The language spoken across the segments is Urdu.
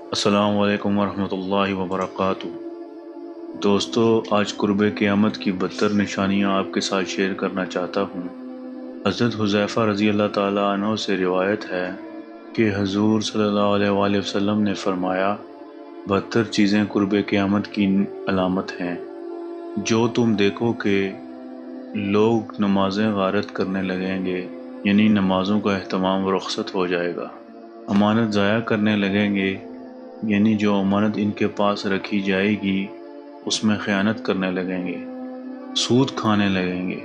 السلام علیکم ورحمۃ اللہ وبرکاتہ۔ دوستو، آج قرب قیامت کی بدتر نشانیاں آپ کے ساتھ شیئر کرنا چاہتا ہوں۔ حضرت حذیفہ رضی اللہ تعالیٰ عنہ سے روایت ہے کہ حضور صلی اللہ علیہ وآلہ وسلم نے فرمایا، بدتر چیزیں قرب قیامت کی علامت ہیں۔ جو تم دیکھو کہ لوگ نمازیں غارت کرنے لگیں گے، یعنی نمازوں کا اہتمام رخصت ہو جائے گا۔ امانت ضائع کرنے لگیں گے، یعنی جو امانت ان کے پاس رکھی جائے گی اس میں خیانت کرنے لگیں گے۔ سود کھانے لگیں گے،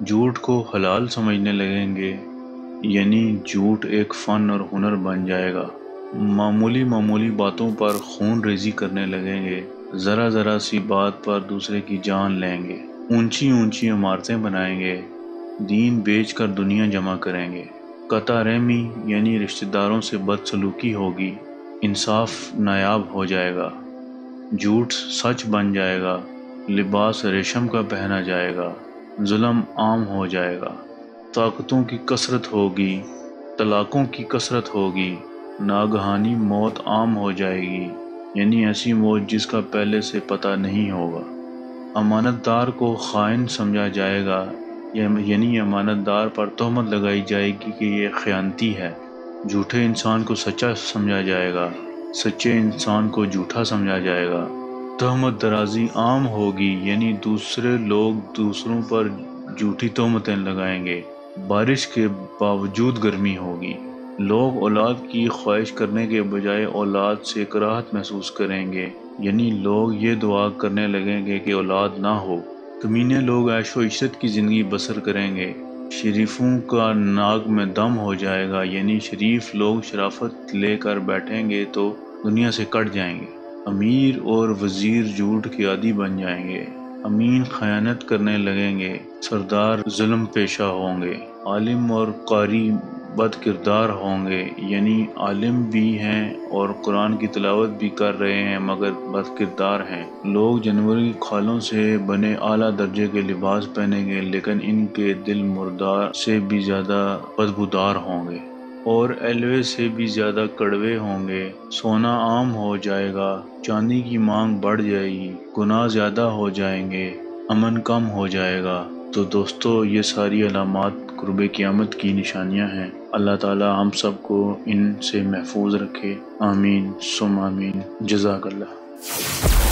جھوٹ کو حلال سمجھنے لگیں گے، یعنی جھوٹ ایک فن اور ہنر بن جائے گا۔ معمولی باتوں پر خون ریزی کرنے لگیں گے، ذرا سی بات پر دوسرے کی جان لیں گے۔ اونچی عمارتیں بنائیں گے، دین بیچ کر دنیا جمع کریں گے۔ قطع رحمی یعنی رشتہ داروں سے بدسلوکی ہوگی، انصاف نایاب ہو جائے گا، جھوٹ سچ بن جائے گا، لباس ریشم کا پہنا جائے گا، ظلم عام ہو جائے گا، طاقتوں کی کثرت ہوگی، طلاقوں کی کثرت ہوگی، ناگہانی موت عام ہو جائے گی، یعنی ایسی موت جس کا پہلے سے پتہ نہیں ہوگا۔ امانت دار کو خائن سمجھا جائے گا، یعنی امانت دار پر تہمت لگائی جائے گی کہ یہ خیانتی ہے۔ جھوٹے انسان کو سچا سمجھا جائے گا، سچے انسان کو جھوٹا سمجھا جائے گا۔ تہمت درازی عام ہوگی، یعنی دوسرے لوگ دوسروں پر جھوٹی تہمتیں لگائیں گے۔ بارش کے باوجود گرمی ہوگی، لوگ اولاد کی خواہش کرنے کے بجائے اولاد سے کراہت محسوس کریں گے، یعنی لوگ یہ دعا کرنے لگیں گے کہ اولاد نہ ہو۔ کمینے لوگ عیش و عشرت کی زندگی بسر کریں گے۔ شریفوں کا ناک میں دم ہو جائے گا، یعنی شریف لوگ شرافت لے کر بیٹھیں گے تو دنیا سے کٹ جائیں گے۔ امیر اور وزیر جھوٹ کے عادی بن جائیں گے، امین خیانت کرنے لگیں گے، سردار ظلم پیشہ ہوں گے، عالم اور قاری بد کردار ہوں گے، یعنی عالم بھی ہیں اور قرآن کی تلاوت بھی کر رہے ہیں مگر بد کردار ہیں۔ لوگ جانوروں کی کھالوں سے بنے اعلیٰ درجے کے لباس پہنیں گے، لیکن ان کے دل مردار سے بھی زیادہ بدبودار ہوں گے اور ایلوے سے بھی زیادہ کڑوے ہوں گے۔ سونا عام ہو جائے گا، چاندی کی مانگ بڑھ جائے گی، گناہ زیادہ ہو جائیں گے، امن کم ہو جائے گا۔ تو دوستو، یہ ساری علامات قرب قیامت کی نشانیاں ہیں۔ اللہ تعالی ہم سب کو ان سے محفوظ رکھے، آمین ثم آمین۔ جزاک اللہ۔